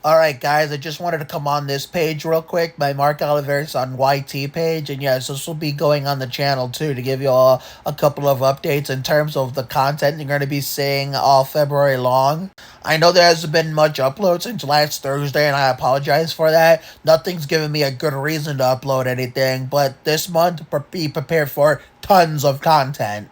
All right, guys, I just wanted to come on this page real quick, my Mark Oliveris on YT page. And yes, this will be going on the channel too to give you all a couple of updates in terms of the content you're going to be seeing all February long. I know there hasn't been much upload since last Thursday, and I apologize for that. Nothing's given me a good reason to upload anything, but this month, be prepared for tons of content.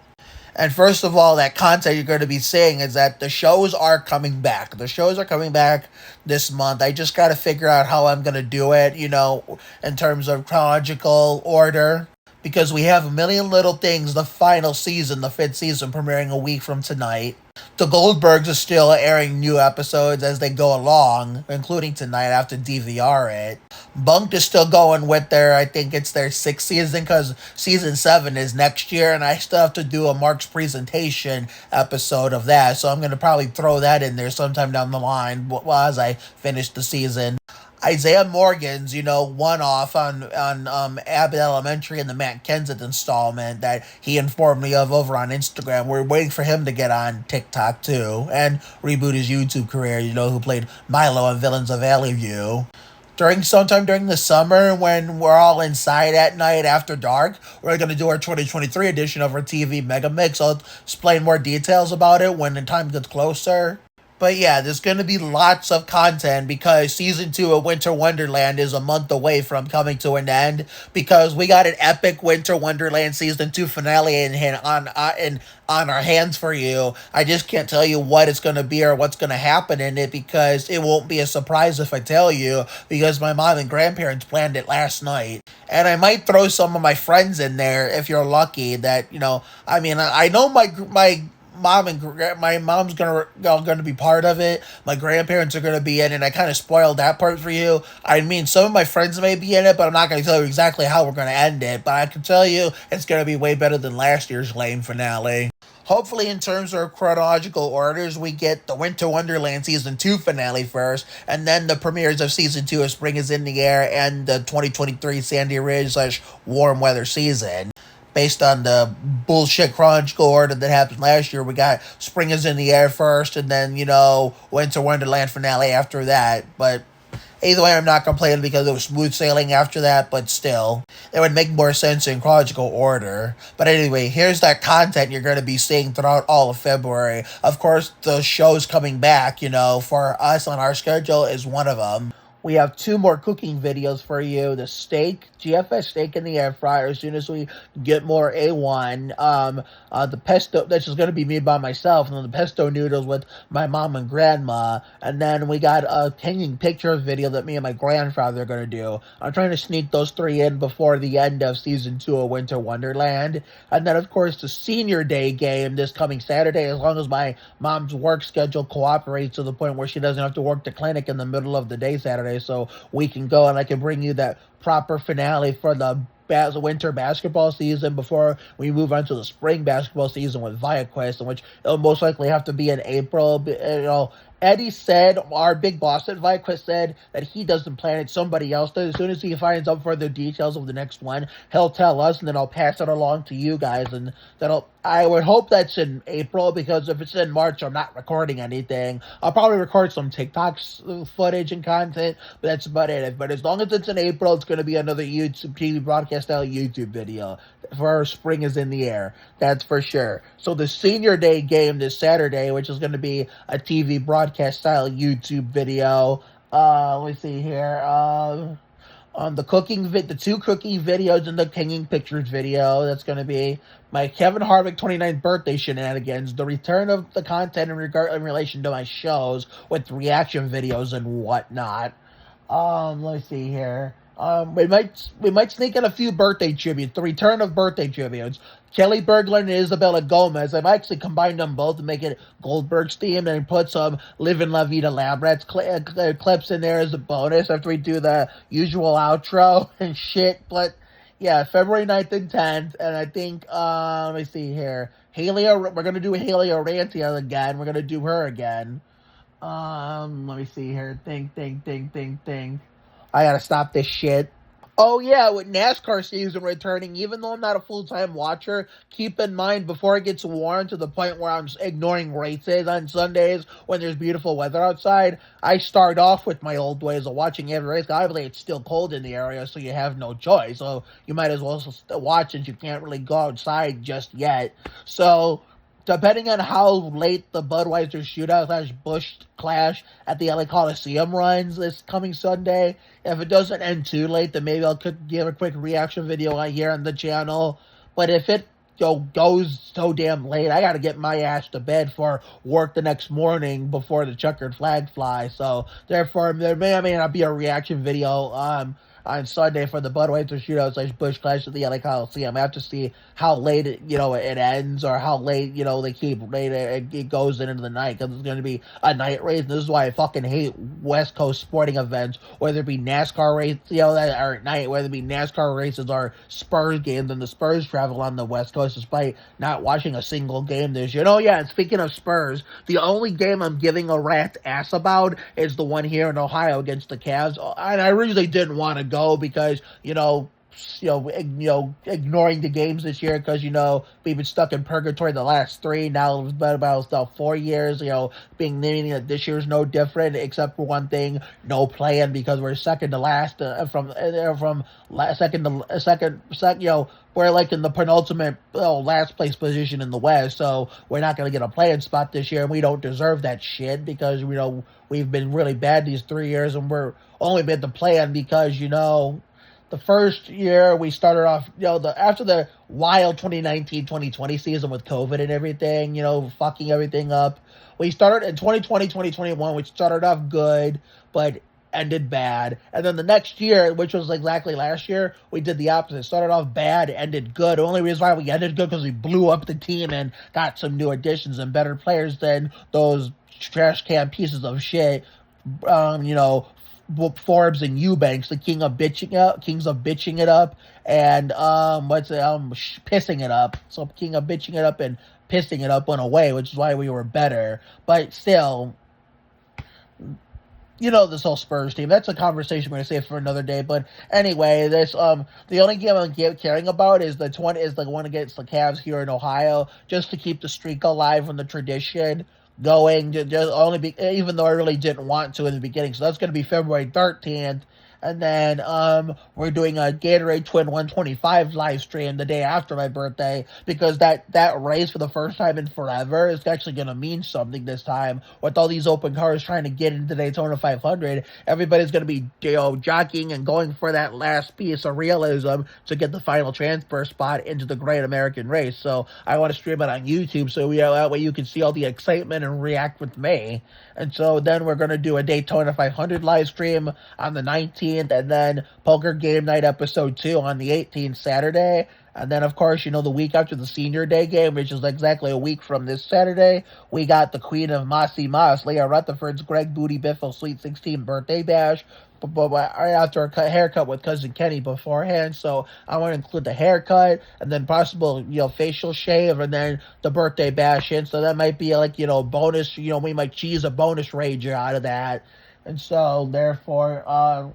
And first of all, that content you're going to be seeing is that the shows are coming back. The shows are coming back this month. I just got to figure out how I'm going to do it, in terms of chronological order. Because we have A Million Little Things, the final season, the fifth season, premiering a week from tonight. The Goldbergs are still airing new episodes as they go along, including tonight. I have to DVR it. Bunked is still going with I think it's their sixth season, because season 7 is next year, and I still have to do a Mark's presentation episode of that, so I'm going to probably throw that in there sometime down the line as I finish the season. Isaiah Morgan's, one off on Abbott Elementary and the Matt Kenseth installment that he informed me of over on Instagram. We're waiting for him to get on TikTok too and reboot his YouTube career, who played Milo on Villains of Valley View. Sometime during the summer, when we're all inside at night after dark, we're going to do our 2023 edition of our TV Mega Mix. I'll explain more details about it when the time gets closer. But yeah, there's going to be lots of content because season 2 of Winter Wonderland is a month away from coming to an end, because we got an epic Winter Wonderland season 2 finale on our hands for you. I just can't tell you what it's going to be or what's going to happen in it, because it won't be a surprise if I tell you, because my mom and grandparents planned it last night. And I might throw some of my friends in there if you're lucky. I know my mom's gonna be part of it. My grandparents are gonna be in it. And I kind of spoiled that part for you. I mean, some of my friends may be in it, but I'm not gonna tell you exactly how we're gonna end it. But I can tell you it's gonna be way better than last year's lame finale. Hopefully, in terms of chronological orders, we get the Winter Wonderland Season 2 finale first, and then the premieres of Season 2 of Spring is in the Air and the 2023 Sandy Ridge/Warm Weather season. Based on the bullshit chronological order that happened last year, we got Spring is in the Air first, and then, Winter Wonderland finale after that. But either way, I'm not complaining because it was smooth sailing after that, but still, it would make more sense in chronological order. But anyway, here's that content you're going to be seeing throughout all of February. Of course, the shows coming back, for us on our schedule is one of them. We have 2 more cooking videos for you. The steak, GFS steak in the air fryer as soon as we get more A1. The pesto, that's just going to be made by myself. And then the pesto noodles with my mom and grandma. And then we got a hanging pictures video that me and my grandfather are going to do. I'm trying to sneak those 3 in before the end of season 2 of Winter Wonderland. And then, of course, the senior day game this coming Saturday, as long as my mom's work schedule cooperates to the point where she doesn't have to work the clinic in the middle of the day Saturday, so we can go and I can bring you that proper finale for the winter basketball season before we move on to the spring basketball season with ViaQuest, in which it'll most likely have to be in April. Eddie said, our big boss at ViaQuest said that he doesn't plan it, somebody else does. As soon as he finds out further details of the next one, he'll tell us, and then I'll pass it along to you guys, and I would hope that's in April, because if it's in March, I'm not recording anything. I'll probably record some TikTok footage and content, but that's about it. But as long as it's in April, it's going to be another YouTube TV broadcast style YouTube video for Spring is in the Air. That's for sure. So the senior day game this Saturday, which is going to be a TV broadcast style YouTube video. Let me see here. On the the 2 cooking videos and the hanging pictures video, that's going to be my Kevin Harvick 29th birthday shenanigans, the return of the content in relation to my shows with reaction videos and whatnot. Let me see here. We might sneak in a few birthday tributes, the return of birthday tributes. Kelly Berglund and Isabella Gomez. I've actually combined them both to make it Goldberg's theme and put some Livin' La Vida Lab Rats clips in there as a bonus after we do the usual outro and shit. But yeah, February 9th and 10th, and I think, let me see here. We're going to do Haley Orantia again. We're going to do her again. Let me see here. Think. I gotta stop this shit. Oh yeah, with NASCAR season returning, even though I'm not a full-time watcher, keep in mind before it gets warm to the point where I'm ignoring races on Sundays when there's beautiful weather outside, I start off with my old ways of watching every race. Obviously, it's still cold in the area, so you have no choice. So you might as well watch since you can't really go outside just yet. So depending on how late the Budweiser shootout slash Busch clash at the LA Coliseum runs this coming Sunday, if it doesn't end too late, then maybe I'll give a quick reaction video right here on the channel. But if it goes so damn late, I gotta get my ass to bed for work the next morning before the checkered flag flies. So therefore, there may or may not be a reaction video on Sunday for the Budweiser shootout slash Busch clash at the LA Coliseum. I have to see how late it ends, or how late they keep late it goes into the night, because it's going to be a night race. And this is why I fucking hate West Coast sporting events, whether it be NASCAR race that are at night, whether it be NASCAR races or Spurs games, and the Spurs travel on the West Coast despite not watching a single game this year. And oh yeah, and speaking of Spurs, the only game I'm giving a rat's ass about is the one here in Ohio against the Cavs, and I really didn't want to go because ignoring the games this year because we've been stuck in purgatory the last three. Now it's been about 4 years. Being meaning that this year's no different except for one thing: no playing, because we're second to last second to second. We're like in the penultimate last place position in the West, so we're not going to get a playing spot this year, and we don't deserve that shit because we've been really bad these 3 years, and we're only been to plan because the first year we started off, after the wild 2019-2020 season with COVID and everything, fucking everything up. We started in 2020, 2021, which started off good, but ended bad. And then the next year, which was exactly last year, we did the opposite. Started off bad, ended good. The only reason why we ended good because we blew up the team and got some new additions and better players than those trash can pieces of shit. Forbes and Eubanks, the kings of bitching it up, and pissing it up. So king of bitching it up and pissing it up went away, which is why we were better. But still, this whole Spurs team, that's a conversation we're gonna save for another day. But anyway, the only game I'm caring about is the one against the Cavs here in Ohio, just to keep the streak alive and the tradition going, even though I really didn't want to in the beginning. So that's going to be February 13th. And then we're doing a Gatorade Twin 125 live stream the day after my birthday, because that race for the first time in forever is actually going to mean something this time. With all these open cars trying to get into Daytona 500, everybody's going to be jockeying and going for that last piece of realism to get the final transfer spot into the Great American Race. So I want to stream it on YouTube, so that way you can see all the excitement and react with me. And so then we're going to do a Daytona 500 live stream on the 19th, and then Poker Game Night episode 2 on the 18th, Saturday. And then, of course, the week after the Senior Day game, which is exactly a week from this Saturday, we got the Queen of Mossy Moss, Leah Rutherford's Greg Booty Biffle Sweet 16 birthday bash. But right after a haircut with Cousin Kenny beforehand, so I want to include the haircut and then possible facial shave and then the birthday bash in. So that might be like bonus. We might cheese a bonus rager out of that, and so therefore.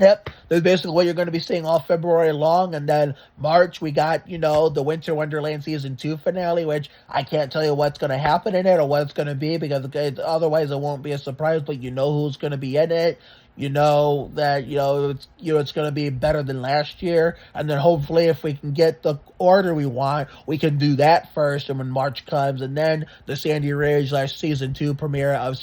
Yep, that's basically what you're going to be seeing all February long. And then March, we got, the Winter Wonderland Season 2 finale, which I can't tell you what's going to happen in it or what it's going to be, because otherwise it won't be a surprise, but who's going to be in it. That it's going to be better than last year, and then hopefully if we can get the order we want, we can do that first, and when March comes, and then the Sandy Ridge Season 2 premiere of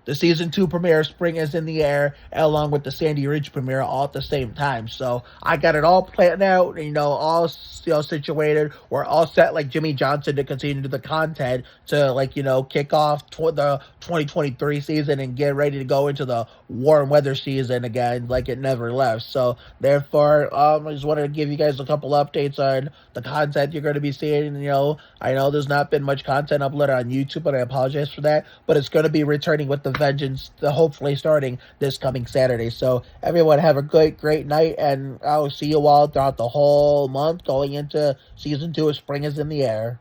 the Season 2 premiere of Spring is in the Air, along with the Sandy Ridge premiere, all at the same time. So I got it all planned out, all situated. We're all set, like Jimmy Johnson, to continue the content to kick off the 2023 season and get ready to go into the warm weather season again, like it never left. So therefore, I just wanted to give you guys a couple updates on the content you're going to be seeing. I know there's not been much content uploaded on YouTube, but I apologize for that. But it's going to be returning with the vengeance, hopefully starting this coming Saturday. So everyone have a great night, and I'll see you all throughout the whole month going into Season 2 of Spring is in the Air.